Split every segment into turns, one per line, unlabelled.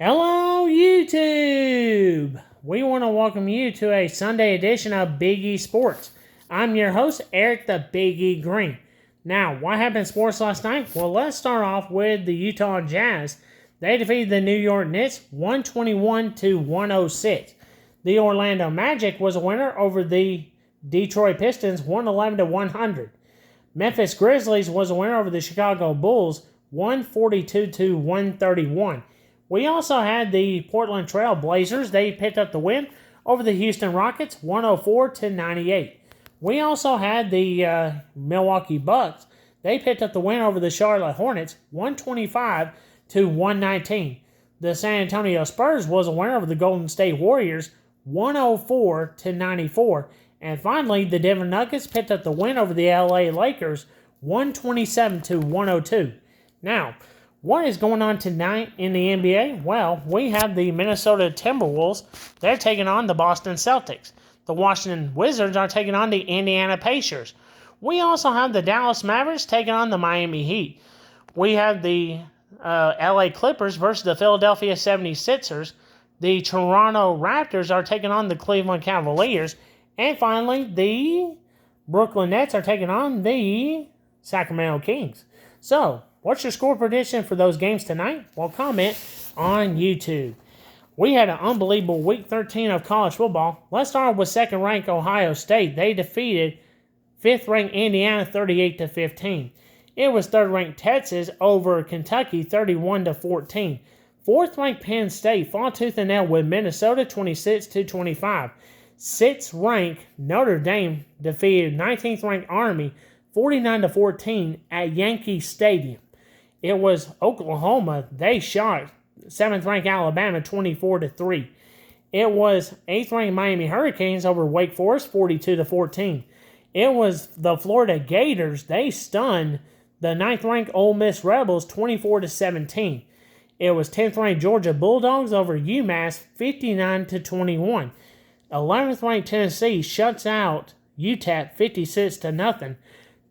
Hello, YouTube! We want to welcome you to a Sunday edition of Big E Sports. I'm your host, Eric the Big E Green. Now, what happened in sports last night? Well, let's start off with the Utah Jazz. They defeated the New York Knicks 121-106. The Orlando Magic was a winner over the Detroit Pistons 111-100. Memphis Grizzlies was a winner over the Chicago Bulls 142-131. We also had the Portland Trail Blazers. They picked up the win over the Houston Rockets 104-98. We also had the Milwaukee Bucks. They picked up the win over the Charlotte Hornets 125-119. The San Antonio Spurs was a winner over the Golden State Warriors 104-94. And finally, the Denver Nuggets picked up the win over the LA Lakers 127-102. Now, what is going on tonight in the NBA? Well, we have the Minnesota Timberwolves. They're taking on the Boston Celtics. The Washington Wizards are taking on the Indiana Pacers. We also have the Dallas Mavericks taking on the Miami Heat. We have the LA Clippers versus the Philadelphia 76ers. The Toronto Raptors are taking on the Cleveland Cavaliers. And finally, the Brooklyn Nets are taking on the Sacramento Kings. So, what's your score prediction for those games tonight? Well, comment on YouTube. We had an unbelievable Week 13 of college football. Let's start with second-ranked Ohio State. They defeated fifth-ranked Indiana 38-15. It was third-ranked Texas over Kentucky 31-14. Fourth-ranked Penn State fought tooth and nail with Minnesota 26-25. Sixth-ranked Notre Dame defeated 19th-ranked Army 49-14 at Yankee Stadium. It was Oklahoma. They shot 7th-ranked Alabama 24-3. It was 8th-ranked Miami Hurricanes over Wake Forest 42-14. It was the Florida Gators. They stunned the 9th-ranked Ole Miss Rebels 24-17. It was 10th-ranked Georgia Bulldogs over UMass 59-21. 11th-ranked Tennessee shuts out UTEP 56-0.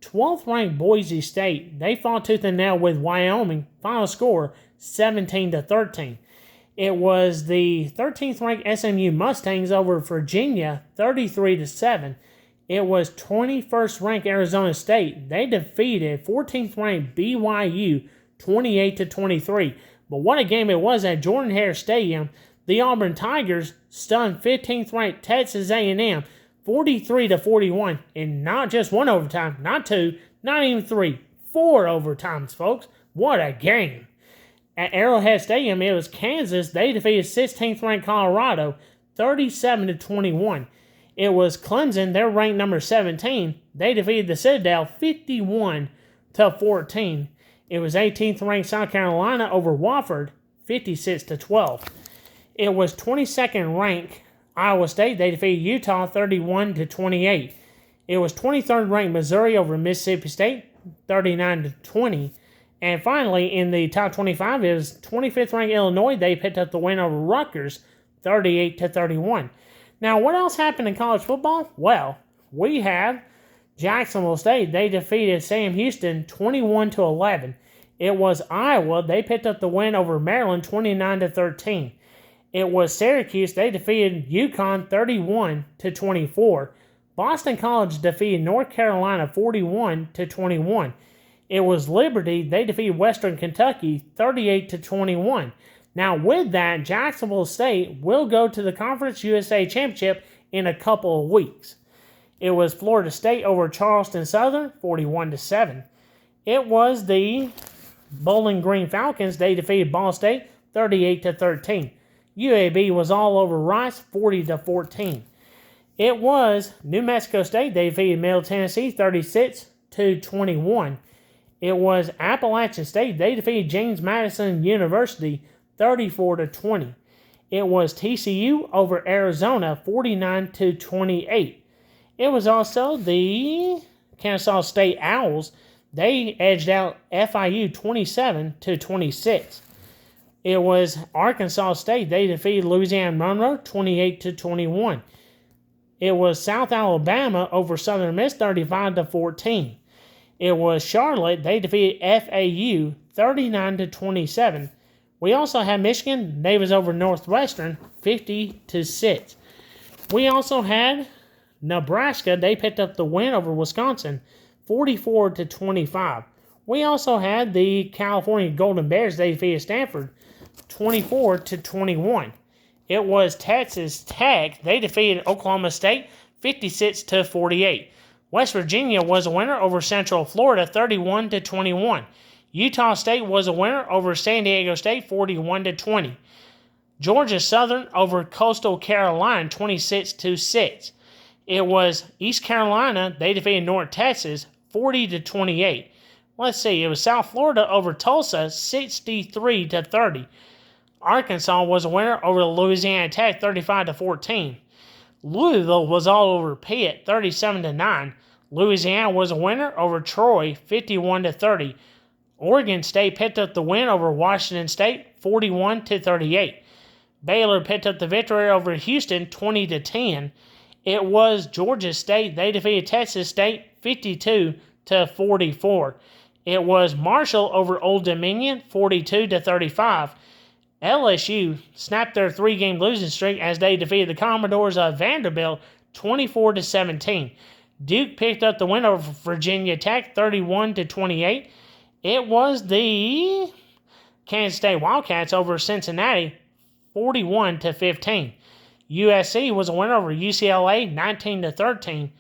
12th-ranked Boise State, they fought tooth and nail with Wyoming. Final score, 17-13. It was the 13th-ranked SMU Mustangs over Virginia, 33-7. It was 21st-ranked Arizona State. They defeated 14th-ranked BYU, 28-23. But what a game it was at Jordan-Hare Stadium. The Auburn Tigers stunned 15th-ranked Texas A&M, 43-41, and not just one overtime, not two, not even three, 4 overtimes, folks. What a game. At Arrowhead Stadium, it was Kansas. They defeated 16th-ranked Colorado, 37-21. It was Clemson. They're ranked number 17. They defeated the Citadel, 51-14. It was 18th-ranked South Carolina over Wofford, 56-12. It was 22nd-ranked Iowa State. They defeated Utah 31-28. It was 23rd-ranked Missouri over Mississippi State 39-20. And finally, in the top 25, it was 25th-ranked Illinois. They picked up the win over Rutgers 38-31. Now, what else happened in college football? Well, we have Jacksonville State. They defeated Sam Houston 21-11. It was Iowa. They picked up the win over Maryland 29-13. It was Syracuse. They defeated UConn 31-24. Boston College defeated North Carolina 41-21. It was Liberty. They defeated Western Kentucky 38-21. Now, with that, Jacksonville State will go to the Conference USA Championship in a couple of weeks. It was Florida State over Charleston Southern 41-7. It was the Bowling Green Falcons. They defeated Ball State 38-13. UAB was all over Rice, 40-14. It was New Mexico State. They defeated Middle Tennessee, 36-21. It was Appalachian State. They defeated James Madison University, 34-20. It was TCU over Arizona, 49-28. It was also the Kennesaw State Owls. They edged out FIU, 27-26. It was Arkansas State. They defeated Louisiana Monroe 28-21. It was South Alabama over Southern Miss 35-14. It was Charlotte. They defeated FAU 39-27. We also had Michigan. They was over Northwestern 50-6. We also had Nebraska. They picked up the win over Wisconsin 44-25. We also had the California Golden Bears. They defeated Stanford 24-21. It was Texas Tech. They defeated Oklahoma State 56-48. West Virginia was a winner over Central Florida 31-21. Utah State was a winner over San Diego State 41-20. Georgia Southern over Coastal Carolina 26-6. It was East Carolina. They defeated North Texas 40-28. Let's see. It was South Florida over Tulsa 63-30. Arkansas was a winner over Louisiana Tech 35-14. Louisville was all over Pitt 37-9. Louisiana was a winner over Troy 51-30. Oregon State picked up the win over Washington State 41-38. Baylor picked up the victory over Houston 20-10. It was Georgia State. They defeated Texas State 52-44. It was Marshall over Old Dominion 42-35. LSU snapped their 3-game losing streak as they defeated the Commodores of Vanderbilt 24-17. Duke picked up the win over Virginia Tech 31-28. It was the Kansas State Wildcats over Cincinnati 41-15. USC was a winner over UCLA 19-13.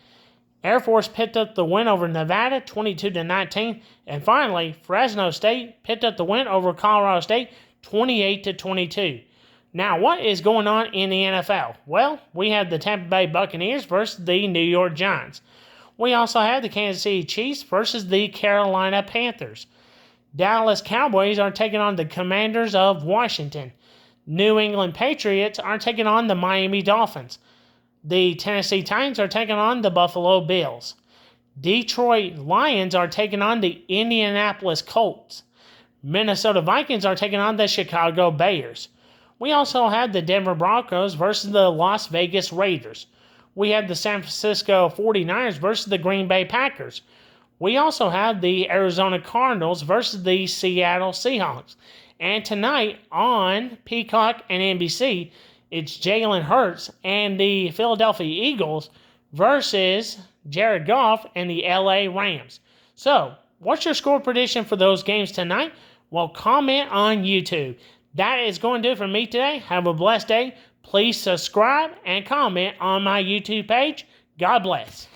Air Force picked up the win over Nevada 22-19. And finally, Fresno State picked up the win over Colorado State 28-22. Now, what is going on in the NFL? Well, we have the Tampa Bay Buccaneers versus the New York Giants. We also have the Kansas City Chiefs versus the Carolina Panthers. Dallas Cowboys are taking on the Commanders of Washington. New England Patriots are taking on the Miami Dolphins. The Tennessee Titans are taking on the Buffalo Bills. Detroit Lions are taking on the Indianapolis Colts. Minnesota Vikings are taking on the Chicago Bears. We also have the Denver Broncos versus the Las Vegas Raiders. We have the San Francisco 49ers versus the Green Bay Packers. We also have the Arizona Cardinals versus the Seattle Seahawks. And tonight on Peacock and NBC, it's Jalen Hurts and the Philadelphia Eagles versus Jared Goff and the LA Rams. So, what's your score prediction for those games tonight? Well, comment on YouTube. That is going to do it for me today. Have a blessed day. Please subscribe and comment on my YouTube page. God bless.